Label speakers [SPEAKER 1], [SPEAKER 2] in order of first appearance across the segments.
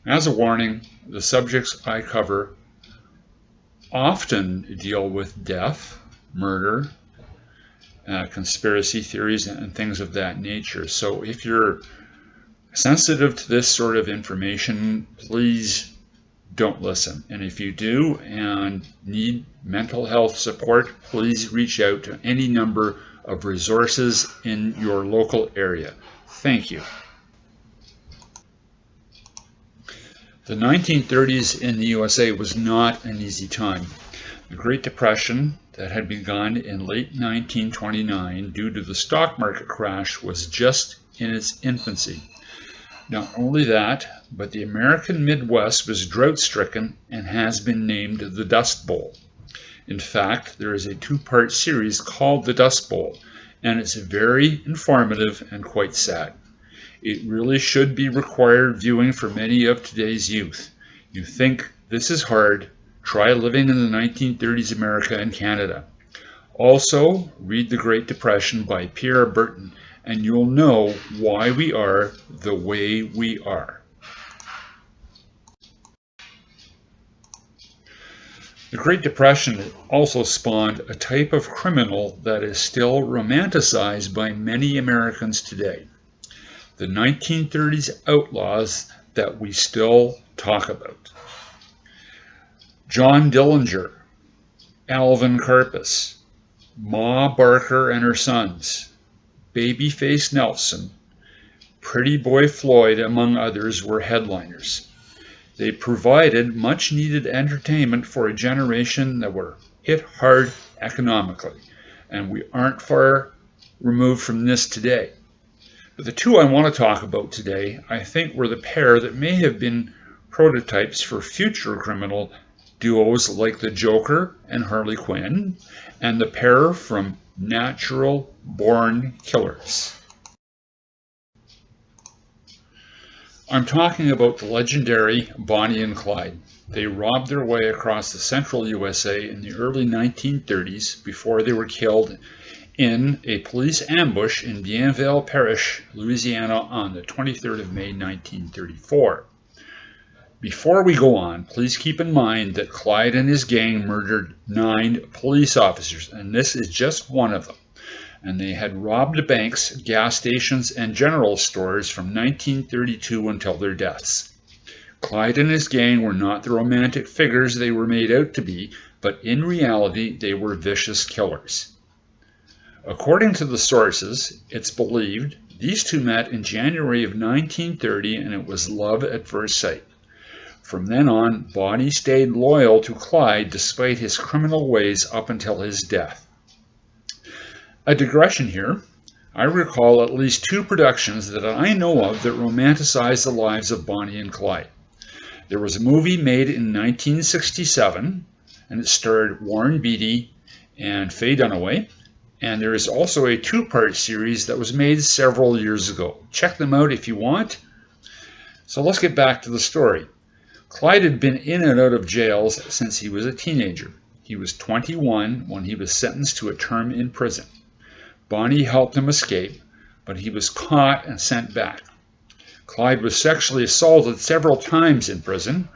[SPEAKER 1] As a warning, the subjects I cover often deal with death, murder, conspiracy theories, and things of that nature. So if you're sensitive to this sort of information, please don't listen. And if you do and need mental health support, please reach out to any number of resources in your local area. Thank you. The 1930s in the USA was not an easy time. The Great Depression that had begun in late 1929 due to the stock market crash was just in its infancy. Not only that, but the American Midwest was drought-stricken and has been named the Dust Bowl. In fact, there is a two-part series called the Dust Bowl, and it's very informative and quite sad. It really should be required viewing for many of today's youth. You think this is hard? Try living in the 1930s America and Canada. Also, read The Great Depression by Pierre Berton, and you'll know why we are the way we are. The Great Depression also spawned a type of criminal that is still romanticized by many Americans today. The 1930s outlaws that we still talk about. John Dillinger, Alvin Karpis, Ma Barker and her sons, Babyface Nelson, Pretty Boy Floyd, among others, were headliners. They provided much needed entertainment for a generation that were hit hard economically, and we aren't far removed from this today. But the two I want to talk about today, I think, were the pair that may have been prototypes for future criminal duos like the Joker and Harley Quinn, and the pair from Natural Born Killers. I'm talking about the legendary Bonnie and Clyde. They robbed their way across the central USA in the early 1930s before they were killed in a police ambush in Bienville Parish, Louisiana on the 23rd of May, 1934. Before we go on, please keep in mind that Clyde and his gang murdered 9 police officers, and this is just one of them. And they had robbed banks, gas stations, and general stores from 1932 until their deaths. Clyde and his gang were not the romantic figures they were made out to be, but in reality, they were vicious killers. According to the sources, it's believed these two met in January of 1930, and it was love at first sight. From then on, Bonnie stayed loyal to Clyde despite his criminal ways up until his death. A digression here. I recall at least 2 productions that I know of that romanticize the lives of Bonnie and Clyde. There was a movie made in 1967, and it starred Warren Beatty and Faye Dunaway. And there is also a 2-part series that was made several years ago. Check them out if you want. So let's get back to the story. Clyde had been in and out of jails since he was a teenager. He was 21 when he was sentenced to a term in prison. Bonnie helped him escape, but he was caught and sent back. Clyde was sexually assaulted several times in prison.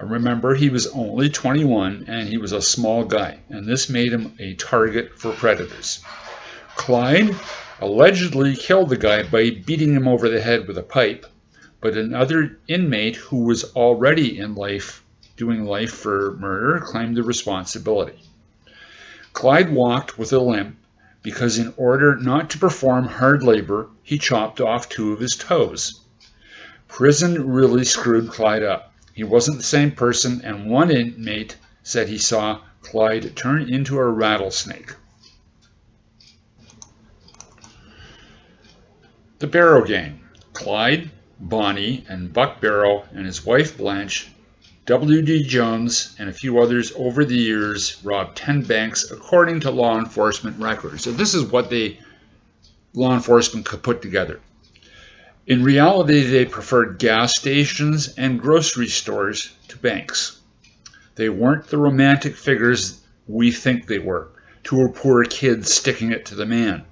[SPEAKER 1] Remember, he was only 21 and he was a small guy, and this made him a target for predators. Clyde allegedly killed the guy by beating him over the head with a pipe, but another inmate who was already doing life for murder claimed the responsibility. Clyde walked with a limp because in order not to perform hard labor, he chopped off 2 of his toes. Prison really screwed Clyde up. He wasn't the same person, and one inmate said he saw Clyde turn into a rattlesnake. The Barrow Gang. Clyde, Bonnie, and Buck Barrow and his wife Blanche, W.D. Jones, and a few others over the years robbed 10 banks according to law enforcement records. So this is what law enforcement could put together. In reality, they preferred gas stations and grocery stores to banks. They weren't the romantic figures we think they were, 2 poor kids sticking it to the man.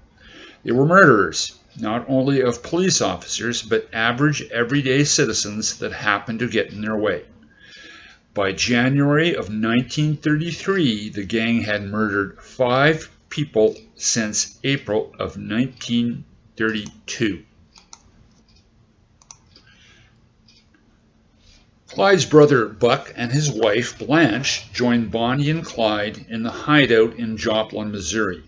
[SPEAKER 1] They were murderers, not only of police officers, but average everyday citizens that happened to get in their way. By January of 1933, the gang had murdered 5 people since April of 1932. Clyde's brother Buck and his wife Blanche joined Bonnie and Clyde in the hideout in Joplin, Missouri.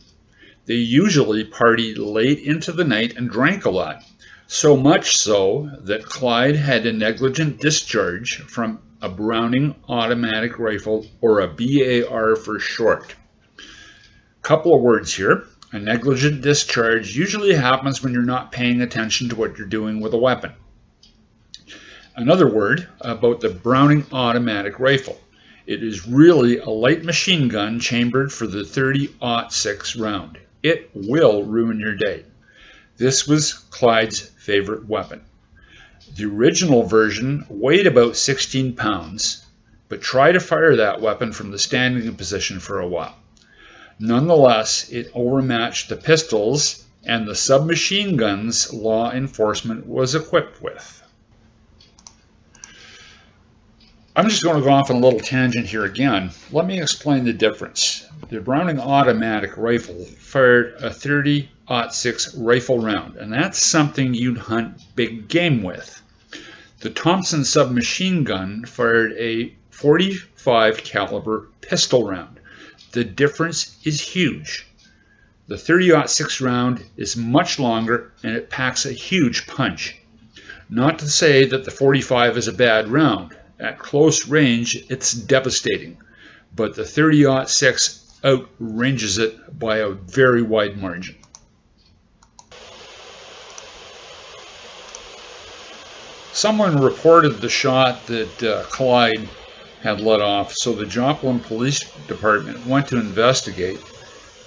[SPEAKER 1] They usually partied late into the night and drank a lot, so much so that Clyde had a negligent discharge from a Browning automatic rifle, or a BAR for short. Couple of words here. A negligent discharge usually happens when you're not paying attention to what you're doing with a weapon. Another word about the Browning automatic rifle. It is really a light machine gun chambered for the .30-06 round. It will ruin your day. This was Clyde's favorite weapon. The original version weighed about 16 pounds, but try to fire that weapon from the standing position for a while. Nonetheless, it overmatched the pistols and the submachine guns law enforcement was equipped with. I'm just going to go off on a little tangent here again. Let me explain the difference. The Browning automatic rifle fired a .30-06 rifle round, and that's something you'd hunt big game with. The Thompson submachine gun fired a .45 caliber pistol round. The difference is huge. The .30-06 round is much longer and it packs a huge punch. Not to say that the .45 is a bad round. At close range, it's devastating, but the .30-06 outranges it by a very wide margin. Someone reported the shot that Clyde had let off, so the Joplin Police Department went to investigate,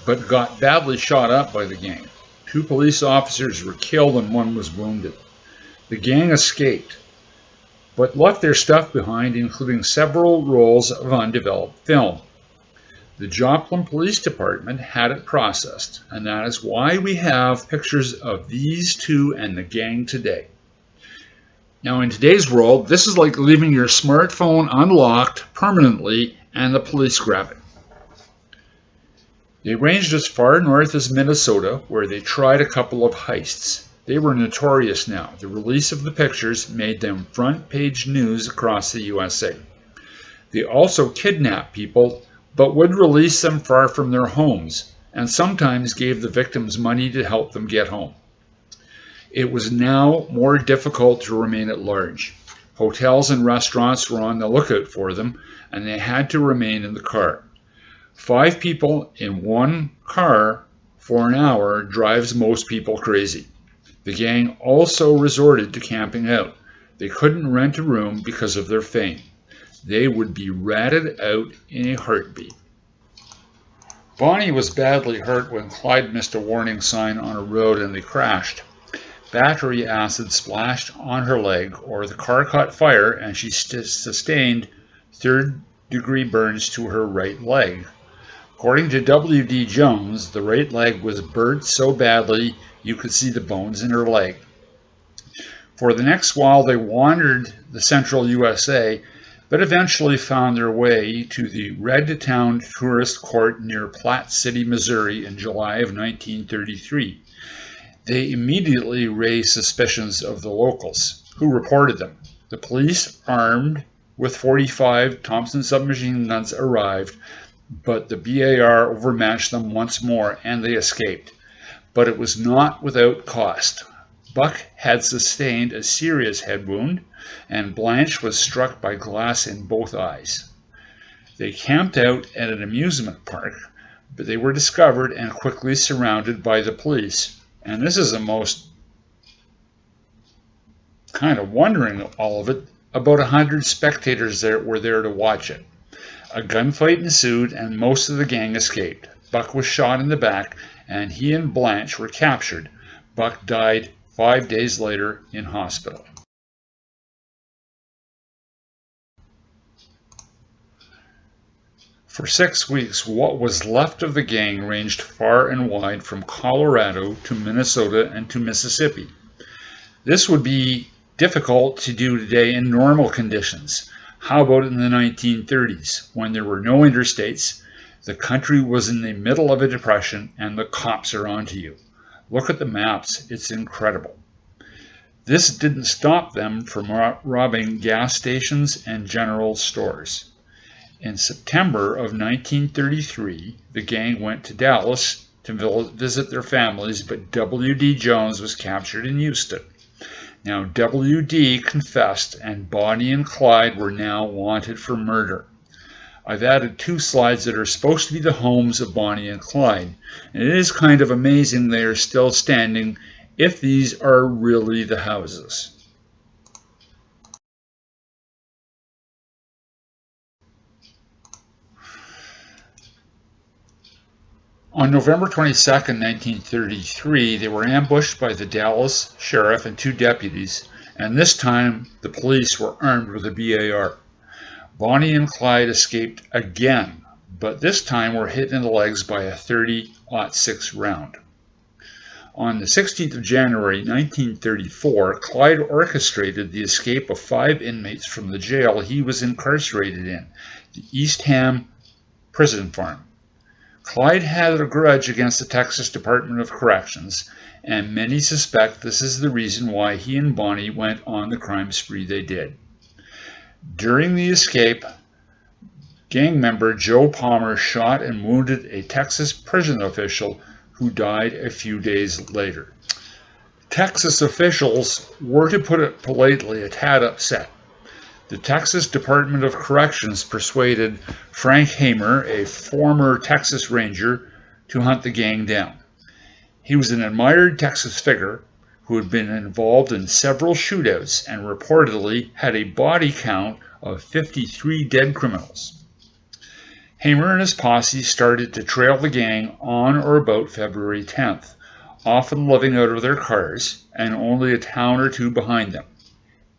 [SPEAKER 1] but got badly shot up by the gang. 2 police officers were killed and 1 was wounded. The gang escaped, but left their stuff behind, including several rolls of undeveloped film. The Joplin Police Department had it processed, and that is why we have pictures of these 2 and the gang today. Now, in today's world, this is like leaving your smartphone unlocked permanently and the police grab it. They ranged as far north as Minnesota, where they tried a couple of heists. They were notorious now. The release of the pictures made them front-page news across the USA. They also kidnapped people, but would release them far from their homes, and sometimes gave the victims money to help them get home. It was now more difficult to remain at large. Hotels and restaurants were on the lookout for them, and they had to remain in the car. 5 people in 1 car for an hour drives most people crazy. The gang also resorted to camping out. They couldn't rent a room because of their fame. They would be ratted out in a heartbeat. Bonnie was badly hurt when Clyde missed a warning sign on a road and they crashed. Battery acid splashed on her leg, or the car caught fire and she sustained 3rd-degree burns to her right leg. According to W.D. Jones, the right leg was burnt so badly you could see the bones in her leg. For the next while, they wandered the central USA, but eventually found their way to the Red Town Tourist Court near Platte City, Missouri in July of 1933. They immediately raised suspicions of the locals, who reported them. The police, armed with .45 Thompson submachine guns, arrived, but the BAR overmatched them once more and they escaped. But it was not without cost. Buck had sustained a serious head wound, and Blanche was struck by glass in both eyes. They camped out at an amusement park, but they were discovered and quickly surrounded by the police. And this is the most kind of wondering of all of it. About 100 spectators were there to watch it. A gunfight ensued and most of the gang escaped. Buck was shot in the back and he and Blanche were captured. Buck died 5 days later in hospital. For 6 weeks, what was left of the gang ranged far and wide from Colorado to Minnesota and to Mississippi. This would be difficult to do today in normal conditions. How about in the 1930s, when there were no interstates, the country was in the middle of a depression, and the cops are onto you? Look at the maps, it's incredible. This didn't stop them from robbing gas stations and general stores. In September of 1933, the gang went to Dallas to visit their families, but W.D. Jones was captured in Houston. Now, W.D. confessed, and Bonnie and Clyde were now wanted for murder. I've added 2 slides that are supposed to be the homes of Bonnie and Clyde, and it is kind of amazing they are still standing if these are really the houses. On November 22, 1933, they were ambushed by the Dallas sheriff and 2 deputies, and this time the police were armed with a BAR. Bonnie and Clyde escaped again, but this time were hit in the legs by a .30-06 round. On the 16th of January 1934, Clyde orchestrated the escape of 5 inmates from the jail he was incarcerated in, the East Ham prison farm. Clyde had a grudge against the Texas Department of Corrections, and many suspect this is the reason why he and Bonnie went on the crime spree they did. During the escape, gang member Joe Palmer shot and wounded a Texas prison official who died a few days later. Texas officials were, to put it politely, a tad upset. The Texas Department of Corrections persuaded Frank Hamer, a former Texas Ranger, to hunt the gang down. He was an admired Texas figure who had been involved in several shootouts and reportedly had a body count of 53 dead criminals. Hamer and his posse started to trail the gang on or about February 10th, often living out of their cars and only a town or 2 behind them.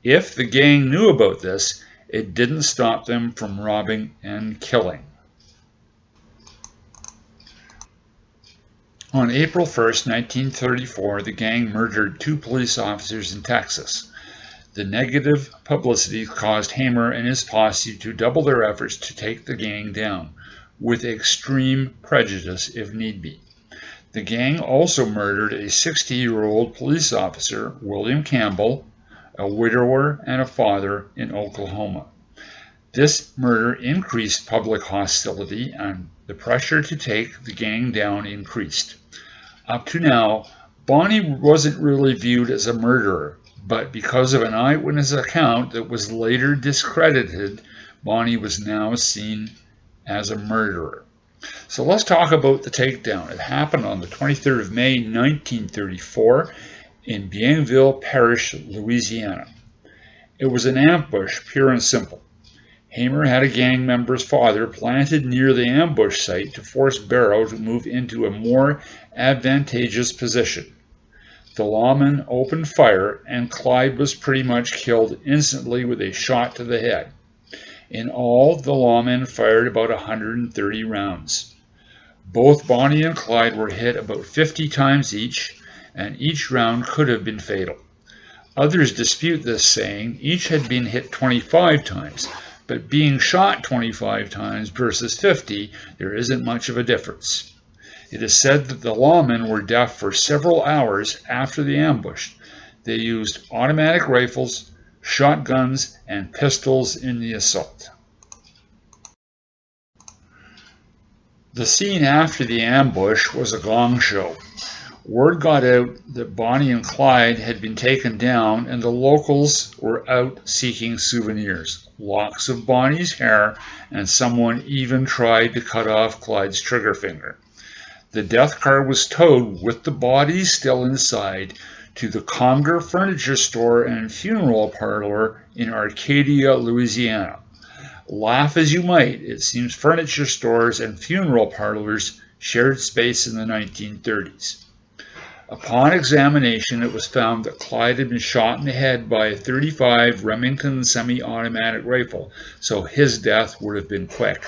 [SPEAKER 1] If the gang knew about this, it didn't stop them from robbing and killing. On April 1, 1934, the gang murdered 2 police officers in Texas. The negative publicity caused Hamer and his posse to double their efforts to take the gang down, with extreme prejudice if need be. The gang also murdered a 60-year-old police officer, William Campbell, a widower and a father, in Oklahoma. This murder increased public hostility, and the pressure to take the gang down increased. Up to now, Bonnie wasn't really viewed as a murderer, but because of an eyewitness account that was later discredited, Bonnie was now seen as a murderer. So let's talk about the takedown. It happened on the 23rd of May, 1934, in Bienville Parish, Louisiana. It was an ambush, pure and simple. Hamer had a gang member's father planted near the ambush site to force Barrow to move into a more advantageous position. The lawman opened fire, and Clyde was pretty much killed instantly with a shot to the head. In all, the lawman fired about 130 rounds. Both Bonnie and Clyde were hit about 50 times each, and each round could have been fatal. Others dispute this, saying each had been hit 25 times, but being shot 25 times versus 50, there isn't much of a difference. It is said that the lawmen were deaf for several hours after the ambush. They used automatic rifles, shotguns, and pistols in the assault. The scene after the ambush was a gong show. Word got out that Bonnie and Clyde had been taken down, and the locals were out seeking souvenirs, locks of Bonnie's hair, and someone even tried to cut off Clyde's trigger finger. The death car was towed with the bodies still inside to the Conger Furniture Store and Funeral Parlor in Arcadia, Louisiana. Laugh as you might, it seems furniture stores and funeral parlors shared space in the 1930s. Upon examination, it was found that Clyde had been shot in the head by a .35 Remington semi-automatic rifle, so his death would have been quick.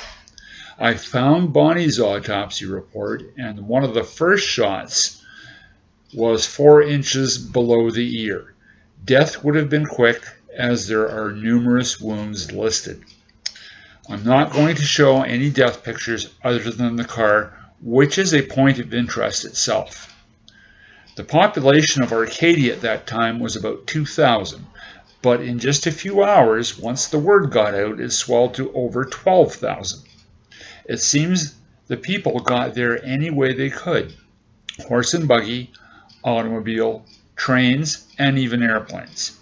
[SPEAKER 1] I found Bonnie's autopsy report, and one of the first shots was 4 inches below the ear. Death would have been quick, as there are numerous wounds listed. I'm not going to show any death pictures other than the car, which is a point of interest itself. The population of Arcadia at that time was about 2,000, but in just a few hours, once the word got out, it swelled to over 12,000. It seems the people got there any way they could: horse and buggy, automobile, trains, and even airplanes.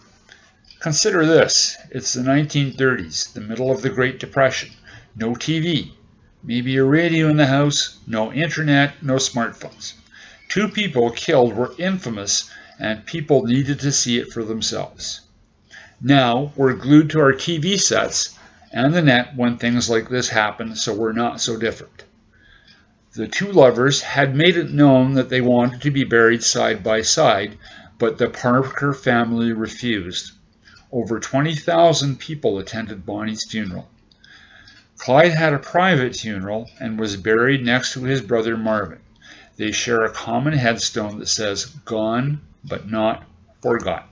[SPEAKER 1] Consider this: it's the 1930s, the middle of the Great Depression. No TV, maybe a radio in the house, no internet, no smartphones. 2 people killed were infamous, and people needed to see it for themselves. Now we're glued to our TV sets and the net when things like this happen, so we're not so different. The 2 lovers had made it known that they wanted to be buried side by side, but the Parker family refused. Over 20,000 people attended Bonnie's funeral. Clyde had a private funeral and was buried next to his brother Marvin. They share a common headstone that says, "Gone, but not forgotten."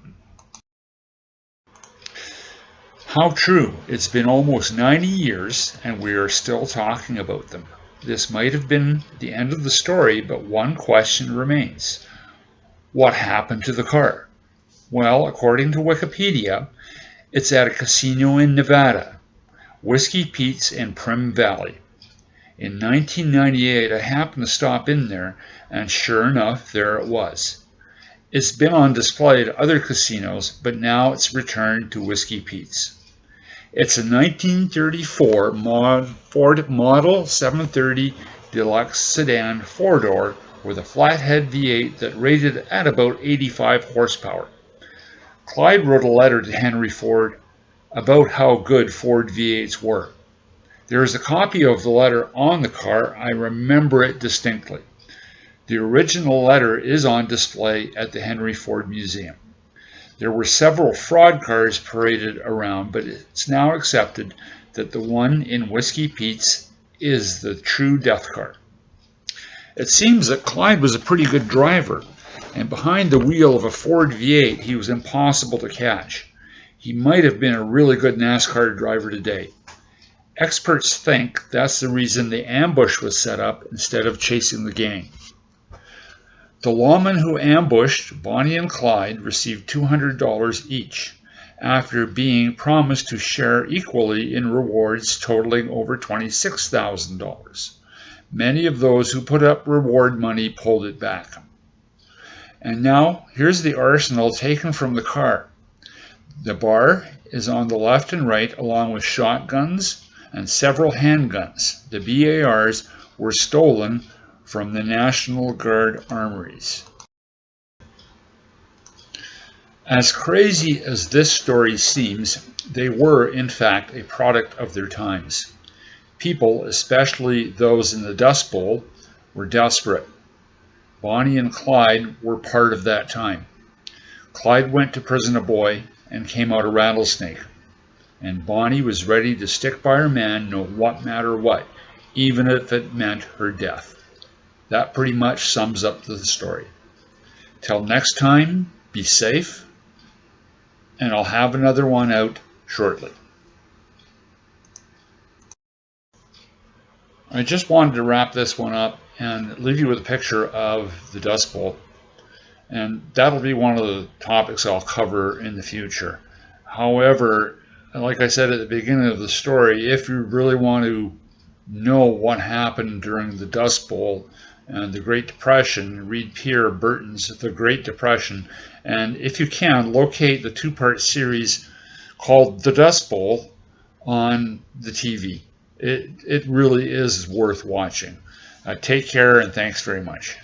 [SPEAKER 1] How true. It's been almost 90 years, and we are still talking about them. This might have been the end of the story, but one question remains. What happened to the car? Well, according to Wikipedia, it's at a casino in Nevada, Whiskey Pete's in Primm Valley. In 1998, I happened to stop in there, and sure enough, there it was. It's been on display at other casinos, but now it's returned to Whiskey Pete's. It's a 1934 Ford Model 730 Deluxe Sedan 4-door with a flathead V8 that rated at about 85 horsepower. Clyde wrote a letter to Henry Ford about how good Ford V8s were. There is a copy of the letter on the car. I remember it distinctly. The original letter is on display at the Henry Ford Museum. There were several fraud cars paraded around, but it's now accepted that the one in Whiskey Pete's is the true death car. It seems that Clyde was a pretty good driver, and behind the wheel of a Ford V8 he was impossible to catch. He might have been a really good NASCAR driver today. Experts think that's the reason the ambush was set up instead of chasing the gang. The lawmen who ambushed Bonnie and Clyde received $200 each, after being promised to share equally in rewards totaling over $26,000. Many of those who put up reward money pulled it back. And now, here's the arsenal taken from the car. The bar is on the left and right, along with shotguns and several handguns. The BARs were stolen from the National Guard armories. As crazy as this story seems, they were in fact a product of their times. People, especially those in the Dust Bowl, were desperate. Bonnie and Clyde were part of that time. Clyde went to prison a boy and came out a rattlesnake. And Bonnie was ready to stick by her man no matter what, even if it meant her death. That pretty much sums up the story. Till next time, be safe, and I'll have another one out shortly. I just wanted to wrap this one up and leave you with a picture of the Dust Bowl. And that'll be one of the topics I'll cover in the future. However, like I said at the beginning of the story, if you really want to know what happened during the Dust Bowl and the Great Depression, read Pierre Burton's The Great Depression, and if you can, locate the 2-part series called The Dust Bowl on the TV. It really is worth watching. Take care, and thanks very much.